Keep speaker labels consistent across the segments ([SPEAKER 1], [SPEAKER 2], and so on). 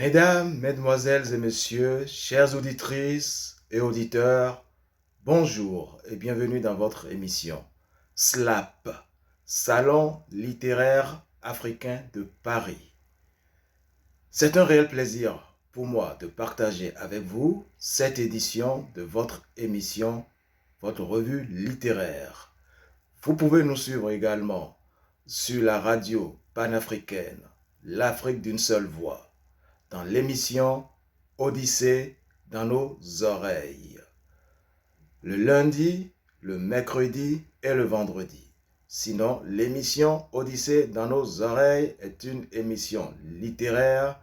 [SPEAKER 1] Mesdames, Mesdemoiselles et Messieurs, chères auditrices et auditeurs, bonjour et bienvenue dans votre émission SLAP, Salon littéraire africain de Paris. C'est un réel plaisir pour moi de partager avec vous cette édition de votre émission, votre revue littéraire. Vous pouvez nous suivre également sur la radio panafricaine, l'Afrique d'une seule voix, dans l'émission Odyssée dans nos oreilles. Le lundi, le mercredi et le vendredi. Sinon, l'émission Odyssée dans nos oreilles est une émission littéraire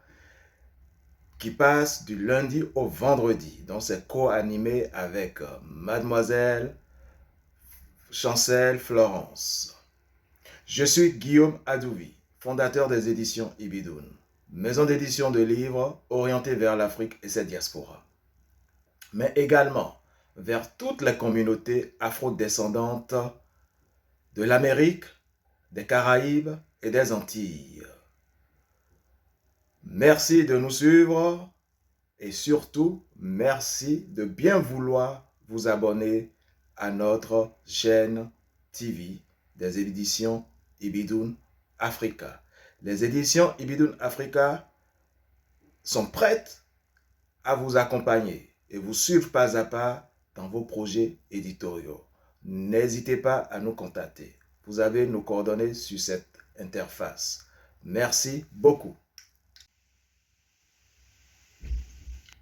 [SPEAKER 1] qui passe du lundi au vendredi. Donc, c'est co-animé avec Mademoiselle Chancel Florence. Je suis Guillaume Adouvi, fondateur des éditions Ibidoun, maison d'édition de livres orientée vers l'Afrique et ses diasporas, mais également vers toutes les communautés afro-descendantes de l'Amérique, des Caraïbes et des Antilles. Merci de nous suivre et surtout, merci de bien vouloir vous abonner à notre chaîne TV des éditions Ibidoun Africa. Les éditions Ibidoun Africa sont prêtes à vous accompagner et vous suivre pas à pas dans vos projets éditoriaux. N'hésitez pas à nous contacter. Vous avez nos coordonnées sur cette interface. Merci beaucoup.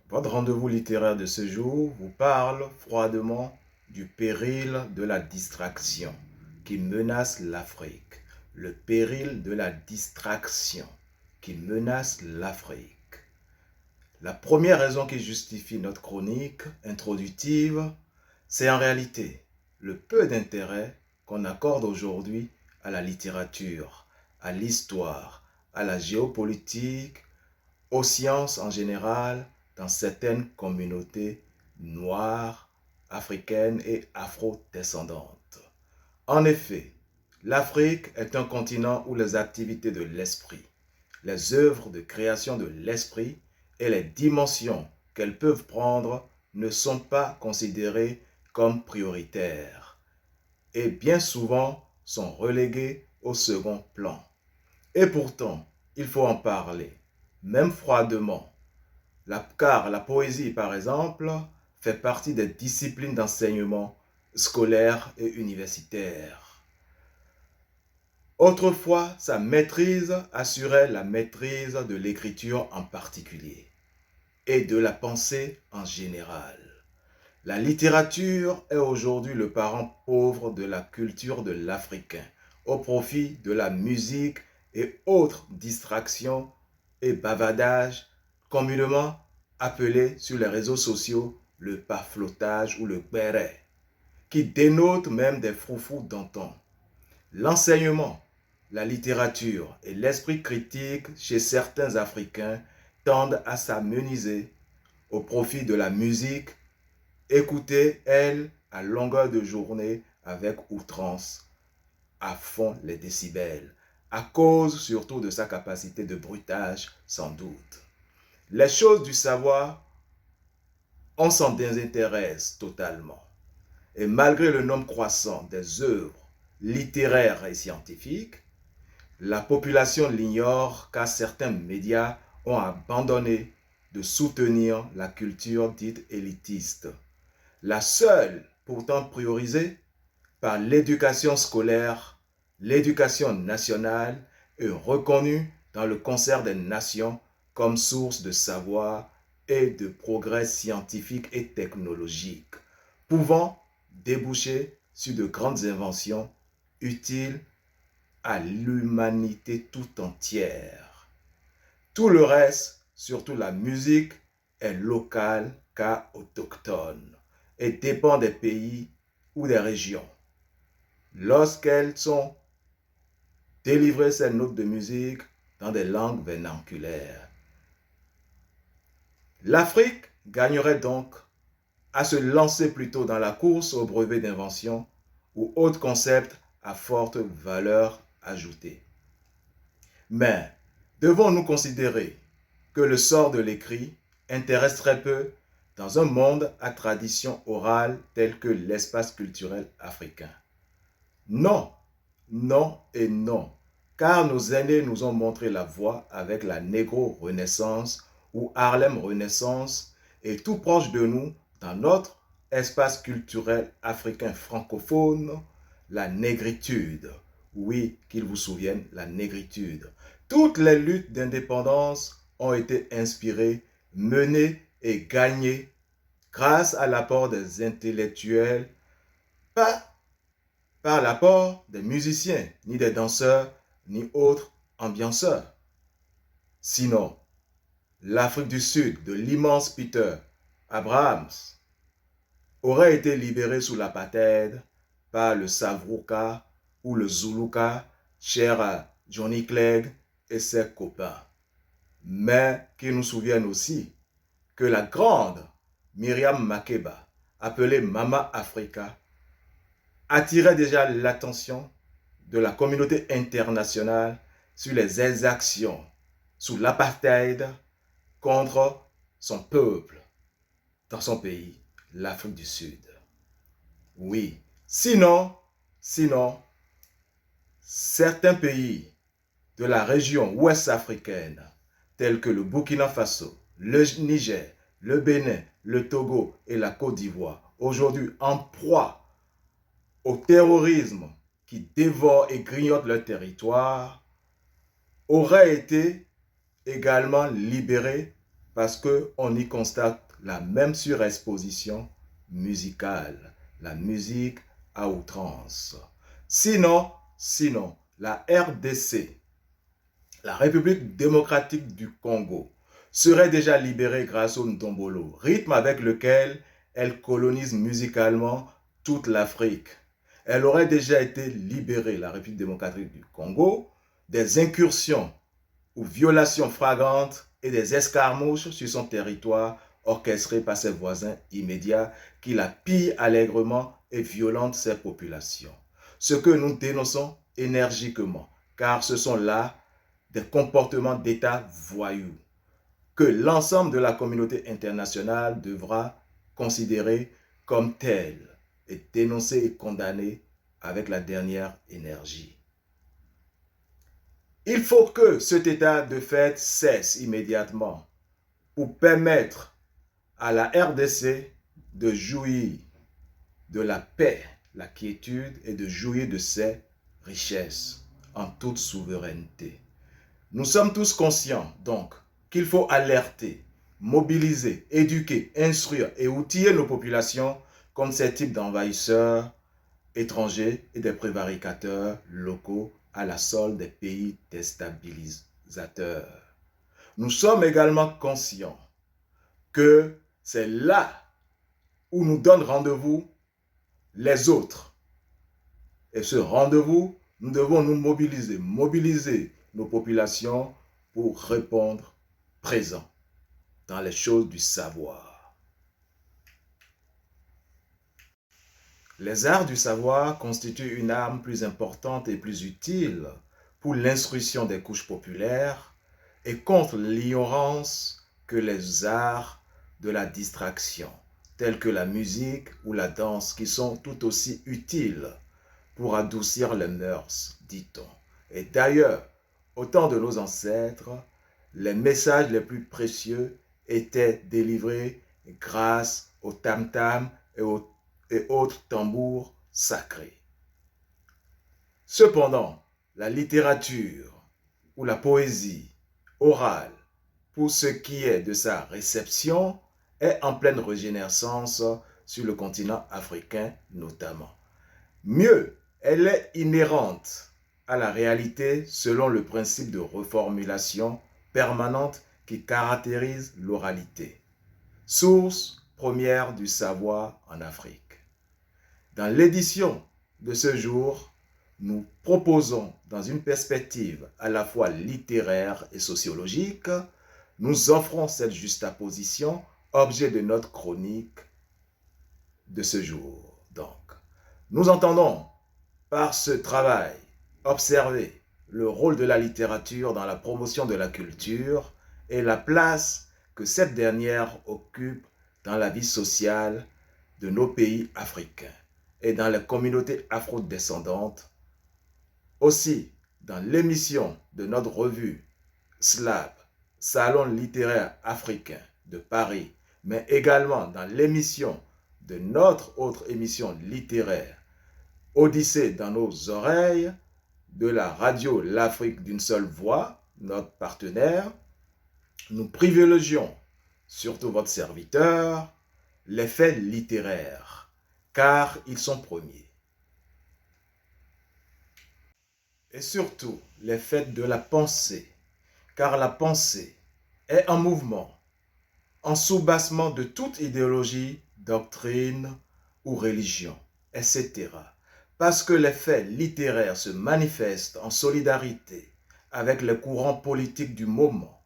[SPEAKER 1] Votre rendez-vous littéraire de ce jour vous parle froidement du péril de la distraction qui menace l'Afrique. Le péril de la distraction qui menace l'Afrique. La première raison qui justifie notre chronique introductive, c'est en réalité le peu d'intérêt qu'on accorde aujourd'hui à la littérature, à l'histoire, à la géopolitique, aux sciences en général dans certaines communautés noires, africaines et afro-descendantes. En effet, l'Afrique est un continent où les activités de l'esprit, les œuvres de création de l'esprit et les dimensions qu'elles peuvent prendre ne sont pas considérées comme prioritaires et bien souvent sont reléguées au second plan. Et pourtant, il faut en parler, même froidement, car la poésie, par exemple, fait partie des disciplines d'enseignement scolaire et universitaire. Autrefois, sa maîtrise assurait la maîtrise de l'écriture en particulier et de la pensée en général. La littérature est aujourd'hui le parent pauvre de la culture de l'Africain, au profit de la musique et autres distractions et bavadages communément appelés sur les réseaux sociaux le paflotage ou le béret, qui dénotent même des froufrous d'antan. L'enseignement, la littérature et l'esprit critique chez certains Africains tendent à s'amenuiser au profit de la musique, écoutée, elle, à longueur de journée avec outrance, à fond les décibels, à cause surtout de sa capacité de bruitage, sans doute. Les choses du savoir, on s'en désintéresse totalement. Et malgré le nombre croissant des œuvres littéraires et scientifiques, la population l'ignore car certains médias ont abandonné de soutenir la culture dite élitiste, la seule pourtant priorisée par l'éducation scolaire, l'éducation nationale est reconnue dans le concert des nations comme source de savoir et de progrès scientifiques et technologiques, pouvant déboucher sur de grandes inventions utiles à l'humanité tout entière. Tout le reste, surtout la musique, est local car autochtone et dépend des pays ou des régions. Lorsqu'elles sont délivrées ces notes de musique dans des langues vernaculaires. L'Afrique gagnerait donc à se lancer plutôt dans la course au brevet d'invention ou autres concepts à forte valeur ajoutée. Mais devons-nous considérer que le sort de l'écrit intéresse très peu dans un monde à tradition orale tel que l'espace culturel africain. Non, non et non, car nos aînés nous ont montré la voie avec la Négro-Renaissance ou Harlem Renaissance et tout proche de nous, dans notre espace culturel africain francophone, la négritude. Oui, qu'ils vous souviennent, la négritude. Toutes les luttes d'indépendance ont été inspirées, menées et gagnées grâce à l'apport des intellectuels, pas par l'apport des musiciens, ni des danseurs, ni autres ambianceurs. Sinon, l'Afrique du Sud de l'immense Peter Abrahams aurait été libérée sous l'apartheid par le Savrouka ou le Zuluka, cher à Johnny Clegg et ses copains. Mais qu'ils nous souviennent aussi que la grande Myriam Makeba, appelée Mama Africa, attirait déjà l'attention de la communauté internationale sur les exactions sous l'apartheid contre son peuple dans son pays, l'Afrique du Sud. Oui, sinon, certains pays de la région ouest africaine, tels que le Burkina Faso, le Niger, le Bénin, le Togo et la Côte d'Ivoire, aujourd'hui en proie au terrorisme qui dévore et grignote leur territoire, auraient été également libérés parce qu'on y constate la même surexposition musicale, la musique à outrance. Sinon, la RDC, la République démocratique du Congo, serait déjà libérée grâce au ndombolo, rythme avec lequel elle colonise musicalement toute l'Afrique. Elle aurait déjà été libérée, la République démocratique du Congo, des incursions ou violations flagrantes et des escarmouches sur son territoire orchestrées par ses voisins immédiats qui la pillent allègrement et violentent ses populations. Ce que nous dénonçons énergiquement, car ce sont là des comportements d'État voyous que l'ensemble de la communauté internationale devra considérer comme tels et dénoncer et condamner avec la dernière énergie. Il faut que cet état de fait cesse immédiatement pour permettre à la RDC de jouir de la paix, la quiétude et de jouir de ses richesses en toute souveraineté. Nous sommes tous conscients donc qu'il faut alerter, mobiliser, éduquer, instruire et outiller nos populations contre ces types d'envahisseurs étrangers et des prévaricateurs locaux à la solde des pays déstabilisateurs. Nous sommes également conscients que c'est là où nous donnent rendez-vous les autres. Et ce rendez-vous, nous devons nous mobiliser nos populations pour répondre présent dans les choses du savoir. Les arts du savoir constituent une arme plus importante et plus utile pour l'instruction des couches populaires et contre l'ignorance que les arts de la distraction, tels que la musique ou la danse, qui sont tout aussi utiles pour adoucir les mœurs, dit-on. Et d'ailleurs, au temps de nos ancêtres, les messages les plus précieux étaient délivrés grâce au tam-tam et autres tambours sacrés. Cependant, la littérature ou la poésie orale, pour ce qui est de sa réception, est en pleine régénérescence sur le continent africain notamment. Mieux, elle est inhérente à la réalité selon le principe de reformulation permanente qui caractérise l'oralité, source première du savoir en Afrique. Dans l'édition de ce jour, nous proposons, dans une perspective à la fois littéraire et sociologique, nous offrons cette juxtaposition, objet de notre chronique de ce jour. Donc, nous entendons par ce travail observer le rôle de la littérature dans la promotion de la culture et la place que cette dernière occupe dans la vie sociale de nos pays africains et dans les communautés afrodescendantes. Aussi, dans l'émission de notre revue SLAP, Salon littéraire africain de Paris, mais également dans l'émission de notre autre émission littéraire, Odyssée dans nos oreilles, de la radio L'Afrique d'une seule voix, notre partenaire, nous privilégions, surtout votre serviteur, les faits littéraires, car ils sont premiers. Et surtout, les faits de la pensée, car la pensée est en mouvement, en soubassement de toute idéologie, doctrine ou religion, etc. Parce que les faits littéraires se manifestent en solidarité avec les courants politiques du moment,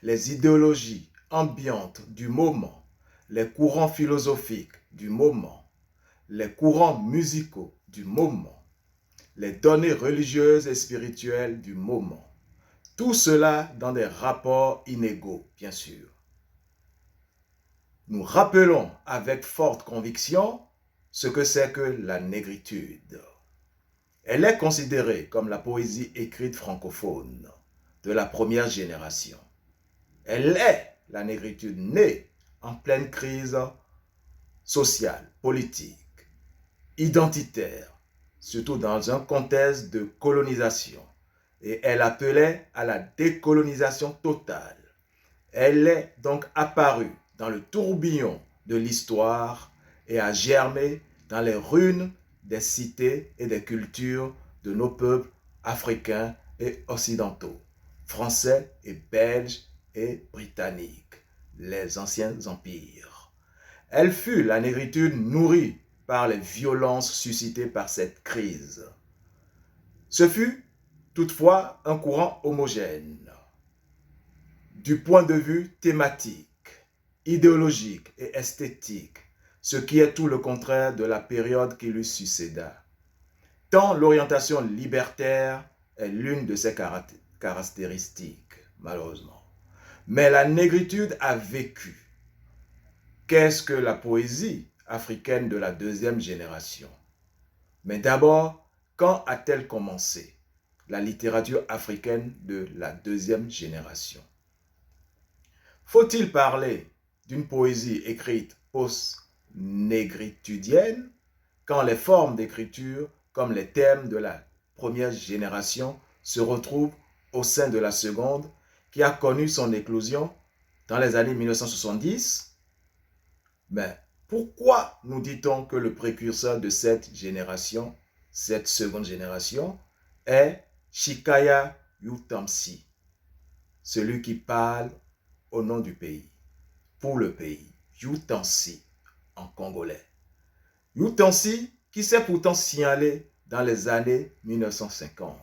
[SPEAKER 1] les idéologies ambiantes du moment, les courants philosophiques du moment, les courants musicaux du moment, les données religieuses et spirituelles du moment. Tout cela dans des rapports inégaux, bien sûr. Nous rappelons avec forte conviction ce que c'est que la négritude. Elle est considérée comme la poésie écrite francophone de la première génération. Elle est la négritude née en pleine crise sociale, politique, identitaire, surtout dans un contexte de colonisation. Et elle appelait à la décolonisation totale. Elle est donc apparue dans le tourbillon de l'histoire et a germé dans les ruines des cités et des cultures de nos peuples africains et occidentaux, français et belges et britanniques, les anciens empires. Elle fut la négritude nourrie par les violences suscitées par cette crise. Ce fut toutefois un courant homogène du point de vue thématique, idéologique et esthétique, ce qui est tout le contraire de la période qui lui succéda. Tant l'orientation libertaire est l'une de ses caractéristiques, malheureusement. Mais la négritude a vécu. Qu'est-ce que la poésie africaine de la deuxième génération? Mais d'abord, quand a-t-elle commencé la littérature africaine de la deuxième génération? Faut-il parler d'une poésie écrite post-négritudienne quand les formes d'écriture comme les thèmes de la première génération se retrouvent au sein de la seconde qui a connu son éclosion dans les années 1970? Mais pourquoi nous dit-on que le précurseur de cette génération, cette seconde génération, est Chikaya Yutamsi, celui qui parle au nom du pays, pour le pays, Yutamsi en congolais. Yutamsi qui s'est pourtant signalé dans les années 1950.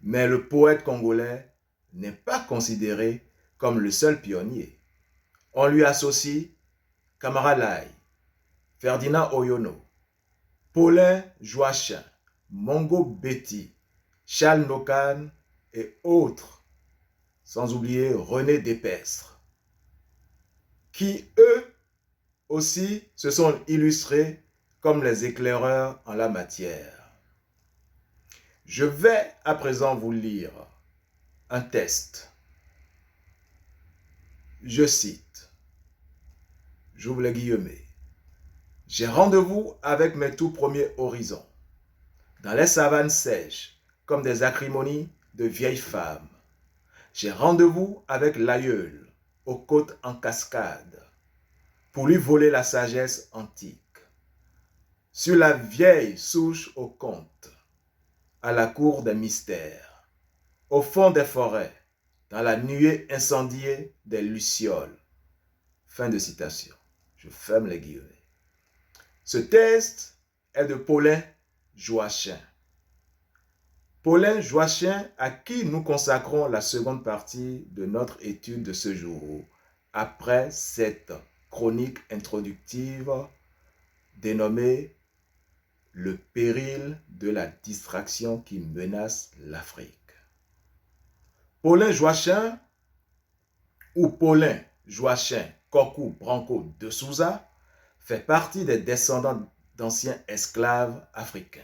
[SPEAKER 1] Mais le poète congolais n'est pas considéré comme le seul pionnier. On lui associe Kamara Lai, Ferdinand Oyono, Paulin Joachim, Mongo Betty, Charles Nokan et autres, sans oublier René Despestre, qui eux aussi se sont illustrés comme les éclaireurs en la matière. Je vais à présent vous lire un texte. Je cite, j'ouvre les guillemets. J'ai rendez-vous avec mes tout premiers horizons, dans les savanes sèches, comme des acrimonies de vieilles femmes. J'ai rendez-vous avec l'aïeul, aux côtes en cascade, pour lui voler la sagesse antique. Sur la vieille souche aux contes, à la cour des mystères, au fond des forêts, dans la nuée incendiée des lucioles. Fin de citation. Je ferme les guillemets. Ce texte est de Paulin Joachim. Paulin Joachim, à qui nous consacrons la seconde partie de notre étude de ce jour, après cette chronique introductive dénommée « Le péril de la distraction qui menace l'Afrique ». Paulin Joachim ou Paulin Joachim Kokou Branco de Souza, fait partie des descendants d'anciens esclaves africains,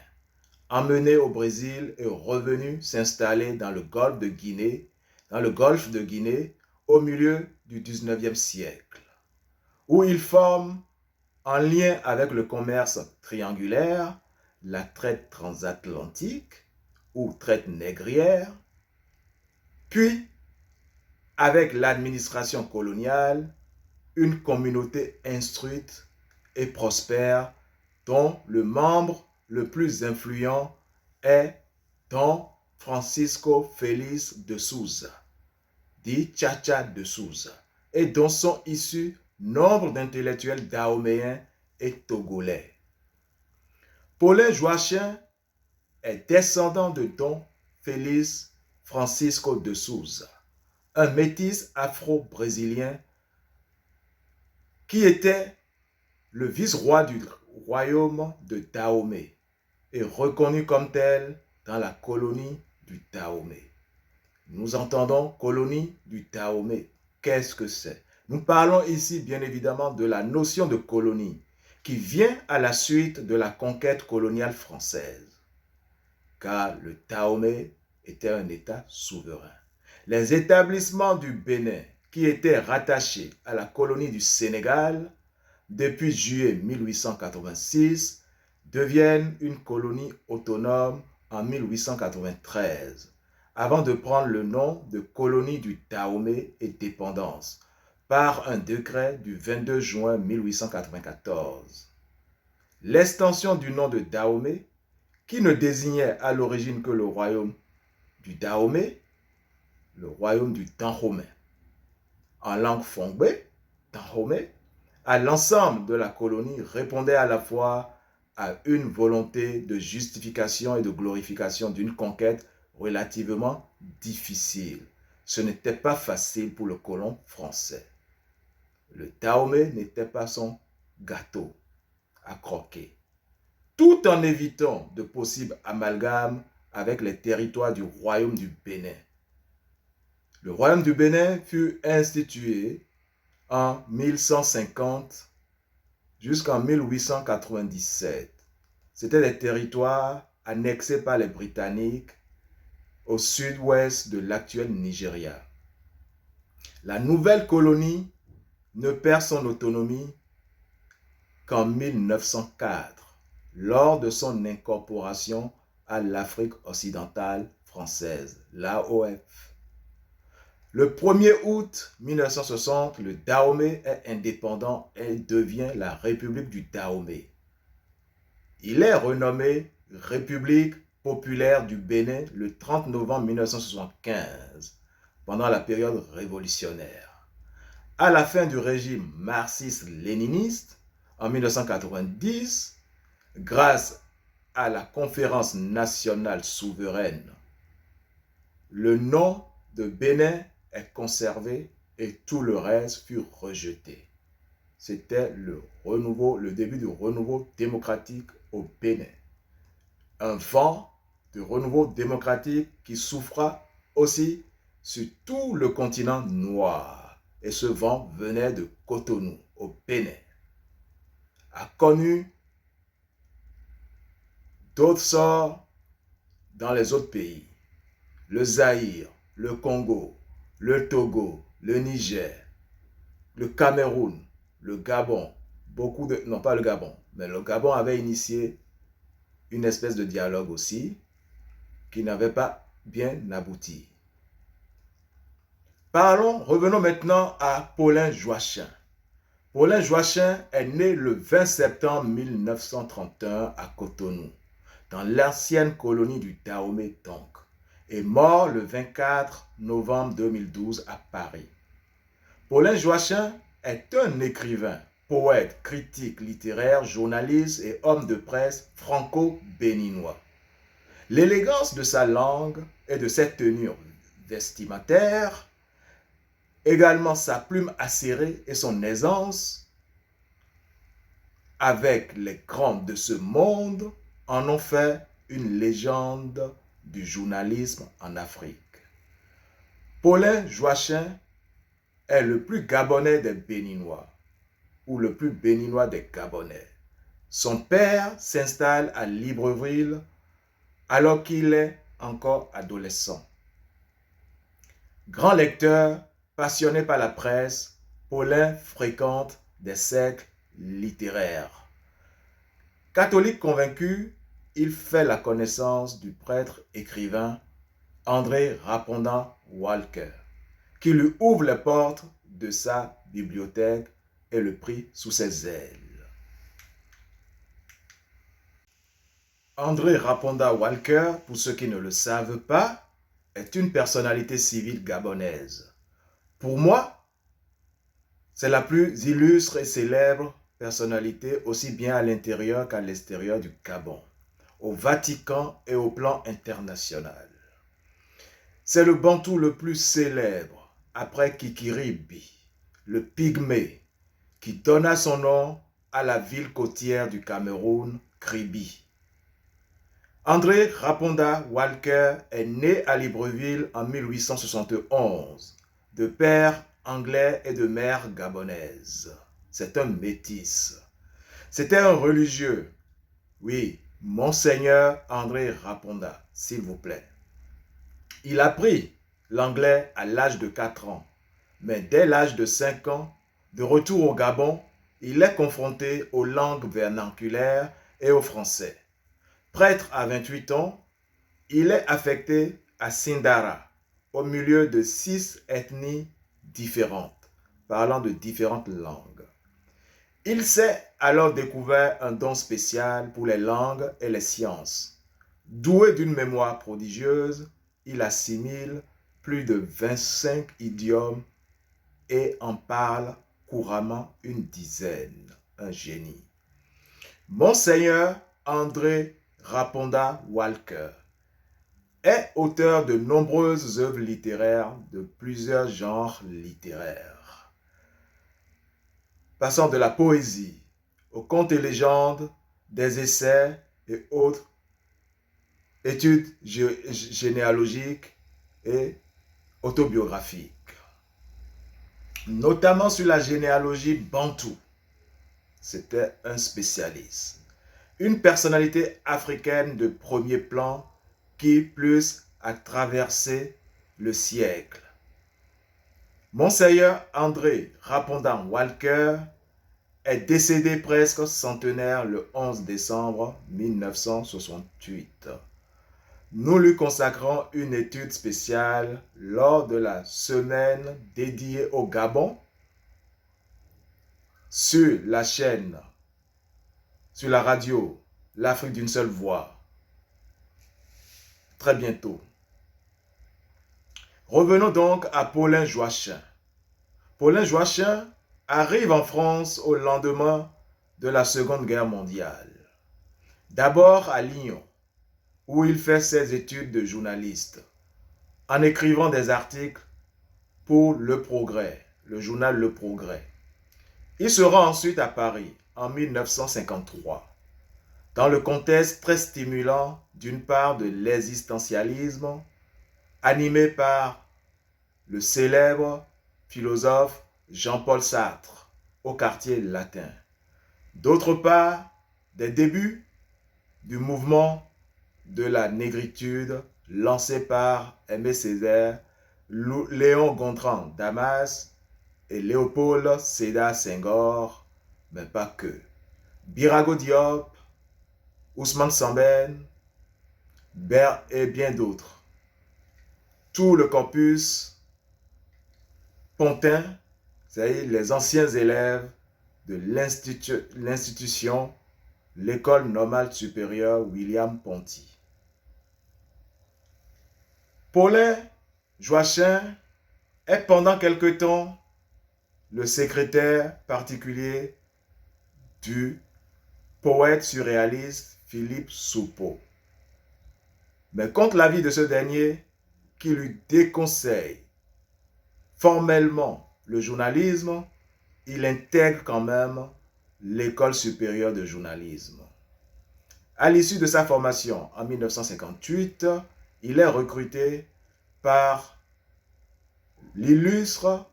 [SPEAKER 1] emmenés au Brésil et revenus s'installer dans le golfe de Guinée, au milieu du 19e siècle, où ils forment, en lien avec le commerce triangulaire, la traite transatlantique ou traite négrière, puis avec l'administration coloniale, une communauté instruite et prospère dont le membre le plus influent est Don Francisco Félix de Souza, dit Tchatcha de Souza, et dont sont issus nombre d'intellectuels dahoméens et togolais. Paulin Joachim est descendant de Don Félix Francisco de Souza, un métis afro-brésilien qui était le vice-roi du royaume de Dahomey et reconnu comme tel dans la colonie du Dahomey. Nous entendons colonie du Dahomey. Qu'est-ce que c'est? Nous parlons ici bien évidemment de la notion de colonie qui vient à la suite de la conquête coloniale française, car le Dahomey était un État souverain. Les établissements du Bénin qui étaient rattachés à la colonie du Sénégal depuis juillet 1886 deviennent une colonie autonome en 1893, avant de prendre le nom de colonie du Dahomey et dépendance par un décret du 22 juin 1894. L'extension du nom de Dahomey, qui ne désignait à l'origine que le royaume du Dahomey, le royaume du Dahomey, en langue fongbe, Dahomey, à l'ensemble de la colonie répondait à la fois à une volonté de justification et de glorification d'une conquête relativement difficile. Ce n'était pas facile pour le colon français. Le Dahomey n'était pas son gâteau à croquer, tout en évitant de possibles amalgames avec les territoires du royaume du Bénin. Le royaume du Bénin fut institué en 1150 jusqu'en 1897. C'était des territoires annexés par les Britanniques au sud-ouest de l'actuel Nigeria. La nouvelle colonie ne perd son autonomie qu'en 1904, lors de son incorporation à l'Afrique occidentale française, l'AOF. Le 1er août 1960, le Dahomey est indépendant et devient la République du Dahomey. Il est renommé République populaire du Bénin le 30 novembre 1975, pendant la période révolutionnaire. À la fin du régime marxiste-léniniste, en 1990, grâce à la Conférence nationale souveraine, le nom de Bénin est conservé et tout le reste fut rejeté. C'était le début du renouveau démocratique au Bénin. Un vent de renouveau démocratique qui souffra aussi sur tout le continent noir. Et ce vent venait de Cotonou, au Bénin. A connu d'autres sorts dans les autres pays. Le Zaïre, le Congo, le Togo, le Niger, le Cameroun, le Gabon, non pas le Gabon, mais le Gabon avait initié une espèce de dialogue aussi qui n'avait pas bien abouti. Revenons maintenant à Paulin Joachim. Paulin Joachim est né le 20 septembre 1931 à Cotonou, dans l'ancienne colonie du Dahomey donc, et mort le 24 novembre 2012 à Paris. Paulin Joachim est un écrivain, poète, critique littéraire, journaliste et homme de presse franco-béninois. L'élégance de sa langue et de ses tenues vestimentaires, également sa plume acérée et son aisance avec les grands de ce monde, en ont fait une légende du journalisme en Afrique. Paulin Joachim est le plus gabonais des Béninois, ou le plus béninois des Gabonais. Son père s'installe à Libreville alors qu'il est encore adolescent. Grand lecteur, passionné par la presse, Paulin fréquente des cercles littéraires. Catholique convaincu, il fait la connaissance du prêtre écrivain André Rapondant Walker, qui lui ouvre les portes de sa bibliothèque et le prit sous ses ailes. André Rapondant Walker, pour ceux qui ne le savent pas, est une personnalité civile gabonaise. Pour moi, c'est la plus illustre et célèbre personnalité aussi bien à l'intérieur qu'à l'extérieur du Gabon, au Vatican et au plan international. C'est le bantou le plus célèbre, après Kikiribi, le pygmée, qui donna son nom à la ville côtière du Cameroun, Kribi. André Rapondant Walker est né à Libreville en 1871, de père anglais et de mère gabonaise. C'est un métis. C'était un religieux. Oui, Monseigneur André Rapondant, s'il vous plaît. Il apprit l'anglais à l'âge de 4 ans, mais dès l'âge de 5 ans, de retour au Gabon, il est confronté aux langues vernaculaires et au français. Prêtre à 28 ans, il est affecté à Sindara, au milieu de 6 ethnies différentes, parlant de différentes langues. Il s'est alors découvert un don spécial pour les langues et les sciences. Doué d'une mémoire prodigieuse, il assimile plus de 25 idiomes et en parle couramment une dizaine. Un génie. Monseigneur André Rapondant Walker est auteur de nombreuses œuvres littéraires de plusieurs genres littéraires. Passant de la poésie aux contes et légendes, des essais et autres études généalogiques et autobiographiques, notamment sur la généalogie bantou. C'était un spécialiste. Une personnalité africaine de premier plan qui plus a traversé le siècle. Monseigneur André Rapondant Walker est décédé presque centenaire le 11 décembre 1968. Nous lui consacrons une étude spéciale lors de la semaine dédiée au Gabon sur la chaîne, sur la radio, l'Afrique d'une seule voix. Très bientôt. Revenons donc à Paulin Joachim. Paulin Joachim arrive en France au lendemain de la Seconde Guerre mondiale. D'abord à Lyon, où il fait ses études de journaliste, en écrivant des articles pour Le Progrès, le journal Le Progrès. Il se rend ensuite à Paris en 1953, dans le contexte très stimulant d'une part de l'existentialisme, animé par le célèbre philosophe Jean-Paul Sartre au quartier latin. D'autre part, des débuts du mouvement de la négritude lancé par Aimé Césaire, Léon Gontran Damas et Léopold Sédar Senghor, mais pas que. Birago Diop, Ousmane Sembène et bien d'autres. Tout le campus pontin, c'est-à-dire les anciens élèves de l'institution, l'école normale supérieure William Ponty. Paulin Joachim est pendant quelque temps le secrétaire particulier du poète surréaliste Philippe Soupeau. Mais contre l'avis de ce dernier, qui lui déconseille formellement le journalisme, il intègre quand même l'école supérieure de journalisme. À l'issue de sa formation en 1958, il est recruté par l'illustre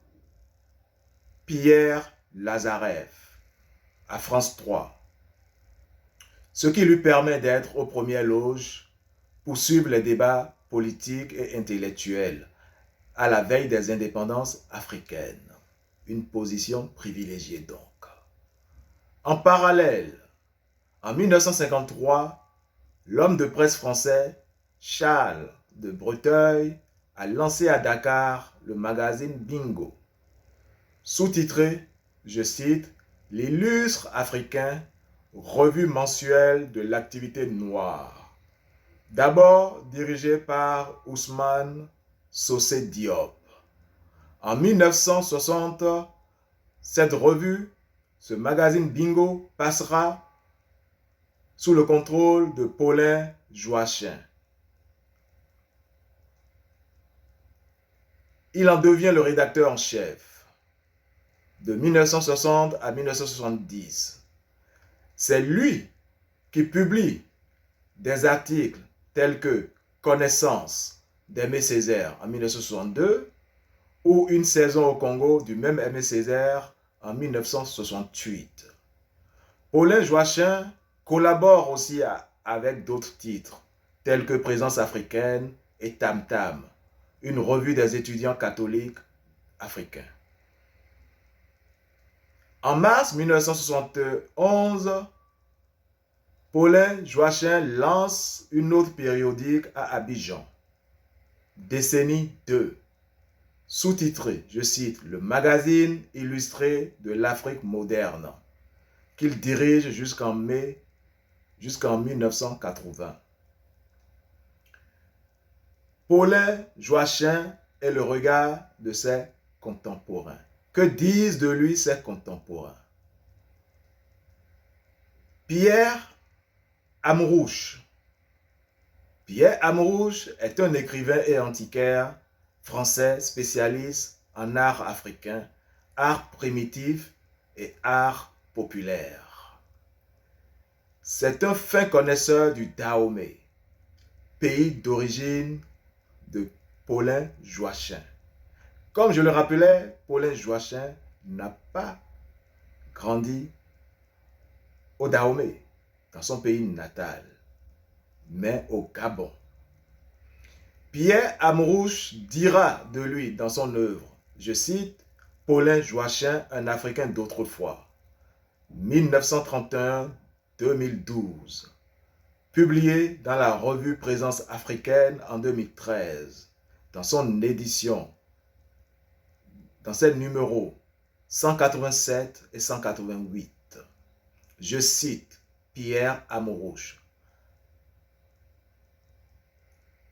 [SPEAKER 1] Pierre Lazarev à France 3, ce qui lui permet d'être aux premières loges pour suivre les débats politiques et intellectuels à la veille des indépendances africaines. Une position privilégiée donc. En parallèle, en 1953, l'homme de presse français Charles de Breteuil a lancé à Dakar le magazine Bingo, sous-titré, je cite, « L'illustre africain, revue mensuelle de l'activité noire », d'abord dirigé par Ousmane Socé Diop. En 1960, cette revue, ce magazine Bingo, passera sous le contrôle de Paulin Joachim. Il en devient le rédacteur en chef de 1960 à 1970. C'est lui qui publie des articles tels que Connaissance d'Aimé Césaire en 1962 ou Une saison au Congo du même Aimé Césaire en 1968. Paulin Joachim collabore aussi avec d'autres titres tels que Présence africaine et Tam Tam, une revue des étudiants catholiques africains. En mars 1971, Paulin Joachim lance une autre périodique à Abidjan, Décennie 2, sous-titré, je cite, « Le magazine illustré de l'Afrique moderne », qu'il dirige jusqu'en 1980. Paulin Joachim est le regard de ses contemporains. Que disent de lui ses contemporains? Pierre Amrouche. Pierre Amrouche est un écrivain et antiquaire français spécialiste en art africain, art primitif et art populaire. C'est un fin connaisseur du Dahomey, pays d'origine de Paulin Joachim. Comme je le rappelais, Paulin Joachim n'a pas grandi au Dahomey, dans son pays natal, mais au Gabon. Pierre Amrouche dira de lui dans son œuvre, je cite, « Paulin Joachim, un Africain d'autrefois », 1931-2012, publié dans la revue Présence africaine en 2013, dans son édition, dans ses numéros 187 et 188. Je cite Pierre Amrouche.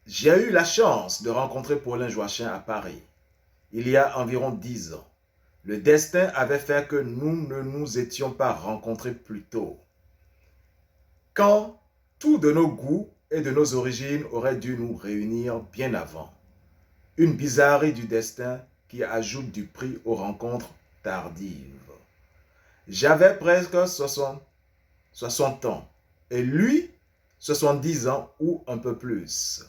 [SPEAKER 1] J'ai eu la chance de rencontrer Paulin Joachim à Paris, il y a environ 10 ans. Le destin avait fait que nous ne nous étions pas rencontrés plus tôt. Quand tout de nos goûts et de nos origines auraient dû nous réunir bien avant. Une bizarrerie du destin qui ajoute du prix aux rencontres tardives. J'avais presque 60 ans et lui 70 ans ou un peu plus.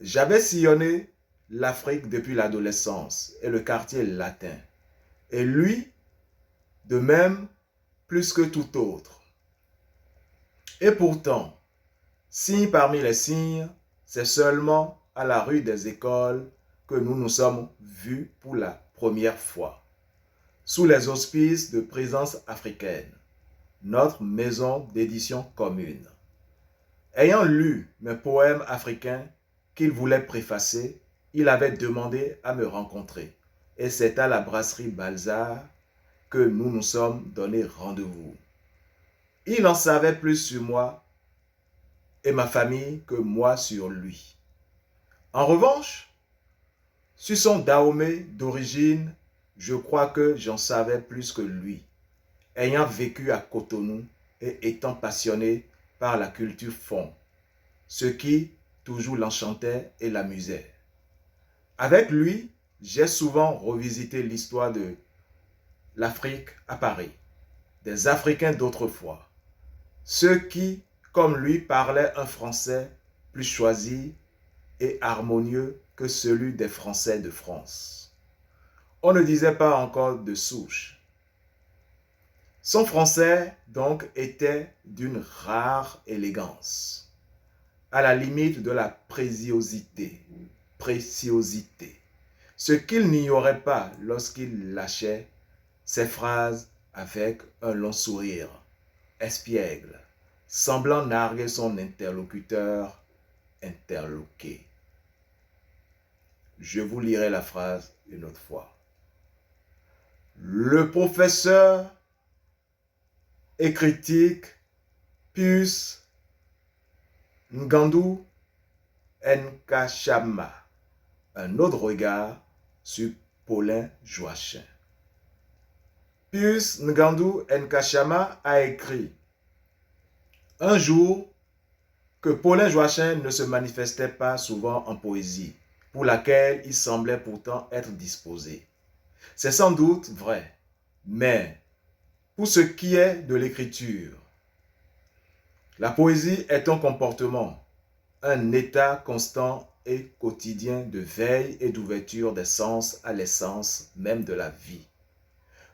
[SPEAKER 1] J'avais sillonné l'Afrique depuis l'adolescence et le quartier latin. Et lui, de même, plus que tout autre. Et pourtant, signe parmi les signes, c'est seulement à la rue des Écoles que nous nous sommes vus pour la première fois, sous les auspices de Présence africaine, notre maison d'édition commune. Ayant lu mes poèmes africains qu'il voulait préfacer, il avait demandé à me rencontrer. Et c'est à la brasserie Balzar que nous nous sommes donné rendez-vous. Il en savait plus sur moi et ma famille que moi sur lui. En revanche, sur son Dahomey d'origine, je crois que j'en savais plus que lui, ayant vécu à Cotonou et étant passionné par la culture fon, ce qui toujours l'enchantait et l'amusait. Avec lui, j'ai souvent revisité l'histoire de l'Afrique à Paris, des Africains d'autrefois, ceux qui, comme lui, parlaient un français plus choisi et harmonieux que celui des Français de France. On ne disait pas encore de souche. Son français, donc, était d'une rare élégance, à la limite de la préciosité, ce qu'il n'ignorait pas lorsqu'il lâchait ses phrases avec un long sourire, espiègle, semblant narguer son interlocuteur interloqué. Je vous lirai la phrase une autre fois. Le professeur et critique Pius Ngandou Nkashama. Un autre regard sur Paulin Joachim. Pius Ngandou Nkashama a écrit un jour que Paulin Joachim ne se manifestait pas souvent en poésie, pour laquelle il semblait pourtant être disposé. C'est sans doute vrai, mais pour ce qui est de l'écriture, la poésie est un comportement, un état constant et quotidien de veille et d'ouverture des sens à l'essence même de la vie.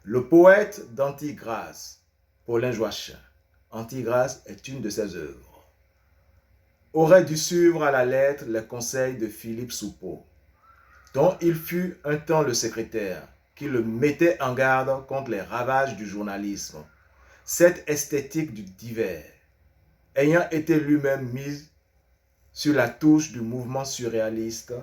[SPEAKER 1] Le poète d'Antigrâce, Paulin Joachim, Antigrâce est une de ses œuvres, aurait dû suivre à la lettre les conseils de Philippe Soupeau, dont il fut un temps le secrétaire, qui le mettait en garde contre les ravages du journalisme, cette esthétique du divers, ayant été lui-même mise sur la touche du mouvement surréaliste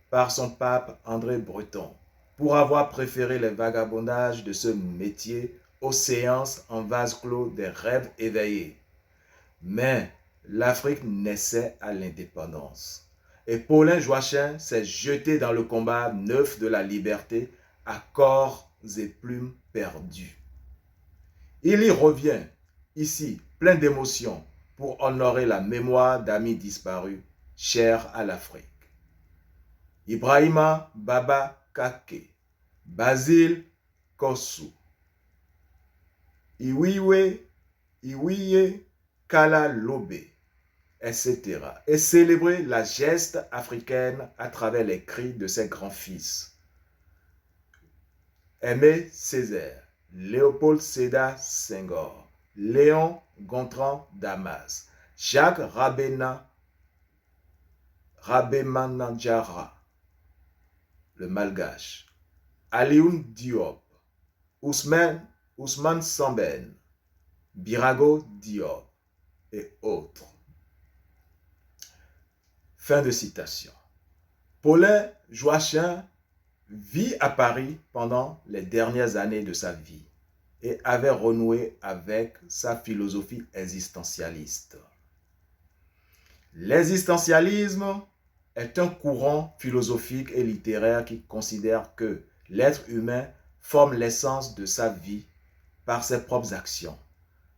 [SPEAKER 1] par son pape André Breton, pour avoir préféré les vagabondages de ce métier aux séances en vase clos des rêves éveillés. Mais l'Afrique naissait à l'indépendance. Et Paulin Joachim s'est jeté dans le combat neuf de la liberté à corps et plumes perdus. Il y revient, ici, plein d'émotions, pour honorer la mémoire d'amis disparus, chers à l'Afrique. Ibrahima Baba Kake, Basile Kossou, Iwiwe Kala Lobe, etc. et célébrer la geste africaine à travers les cris de ses grands-fils. Aimé Césaire, Léopold Sédar Senghor, Léon Gontran Damas, Jacques Rabemanadjara, le Malgache, Alioune Diop, Ousmane Sambène, Birago Diop et autres. Fin de citation. Paulin Joachim vit à Paris pendant les dernières années de sa vie et avait renoué avec sa philosophie existentialiste. L'existentialisme est un courant philosophique et littéraire qui considère que l'être humain forme l'essence de sa vie par ses propres actions,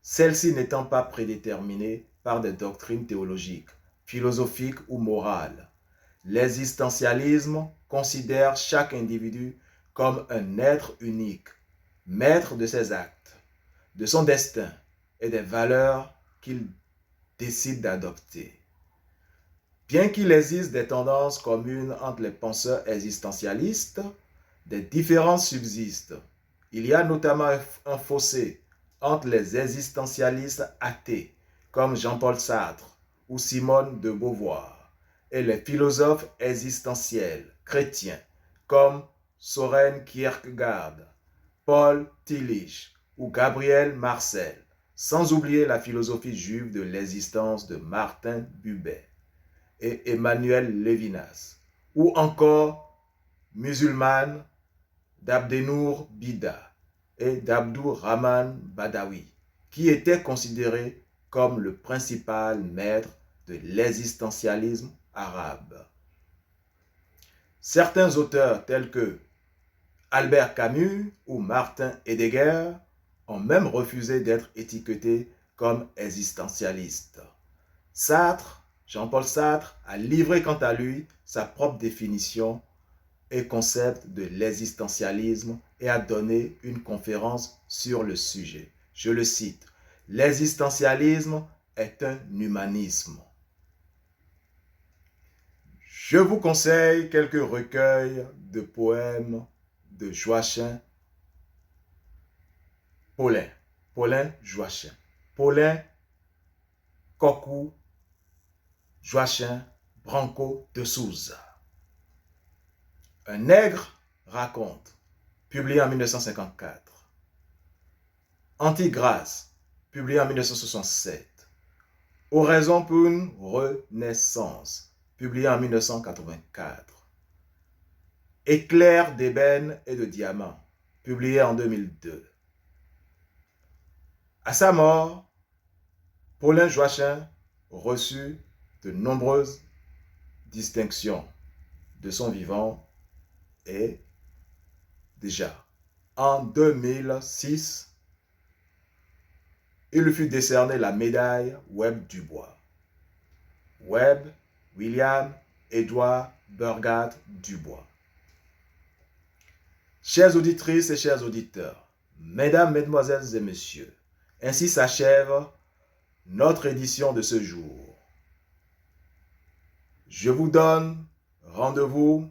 [SPEAKER 1] celles-ci n'étant pas prédéterminées par des doctrines théologiques, philosophiques ou morales. L'existentialisme considère chaque individu comme un être unique, maître de ses actes, de son destin et des valeurs qu'il décide d'adopter. Bien qu'il existe des tendances communes entre les penseurs existentialistes, des différences subsistent. Il y a notamment un fossé entre les existentialistes athées, comme Jean-Paul Sartre ou Simone de Beauvoir, et les philosophes existentiels chrétiens, comme Søren Kierkegaard, Paul Tillich ou Gabriel Marcel, sans oublier la philosophie juive de l'existence de Martin Buber et Emmanuel Levinas, ou encore musulmane d'Abdenour Bida et d'Abdou Rahman Badawi, qui étaient considérés comme le principal maître de l'existentialisme arabe. Certains auteurs tels que Albert Camus ou Martin Heidegger ont même refusé d'être étiquetés comme existentialistes. Jean-Paul Sartre a livré quant à lui sa propre définition et concept de l'existentialisme et a donné une conférence sur le sujet. Je le cite, « L'existentialisme est un humanisme ». Je vous conseille quelques recueils de poèmes de Joachim Paulin. Paulin Joachim. Paulin Kokou Joachim Branco de Souza. Un nègre raconte, publié en 1954. Antigrâce, publié en 1967. Oraison pour une renaissance, publié en 1984. Éclair d'ébène et de diamant, publié en 2002. À sa mort, Paulin Joachim reçut de nombreuses distinctions de son vivant et déjà en 2006, il lui fut décerné la médaille Webb Dubois. Webb William Edward Burgard Dubois. Chères auditrices et chers auditeurs, mesdames, mesdemoiselles et messieurs, ainsi s'achève notre édition de ce jour. Je vous donne rendez-vous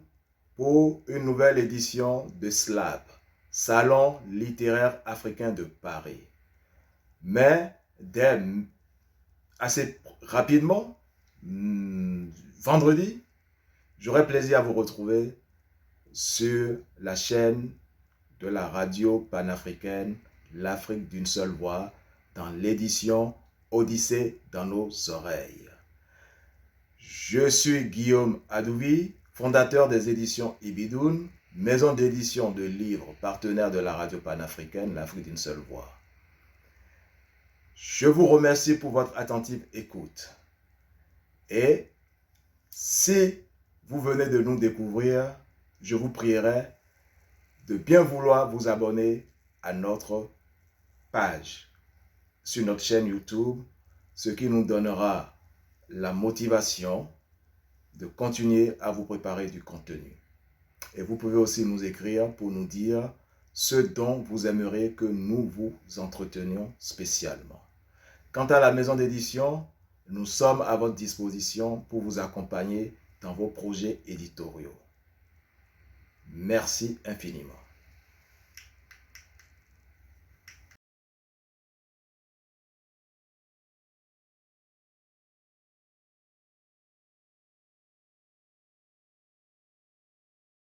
[SPEAKER 1] pour une nouvelle édition de SLAP, Salon littéraire africain de Paris. Mais assez rapidement, vendredi, j'aurai plaisir à vous retrouver sur la chaîne de la radio panafricaine, l'Afrique d'une seule voix, dans l'édition Odyssée dans nos oreilles. Je suis Guillaume Adouvi, fondateur des éditions Ibidoun, maison d'édition de livres partenaire de la radio panafricaine, l'Afrique d'une seule voix. Je vous remercie pour votre attentive écoute. Et si vous venez de nous découvrir, je vous prierai de bien vouloir vous abonner à notre page sur notre chaîne YouTube, ce qui nous donnera la motivation de continuer à vous préparer du contenu. Et vous pouvez aussi nous écrire pour nous dire ce dont vous aimeriez que nous vous entretenions spécialement. Quant à la maison d'édition, nous sommes à votre disposition pour vous accompagner dans vos projets éditoriaux. Merci infiniment.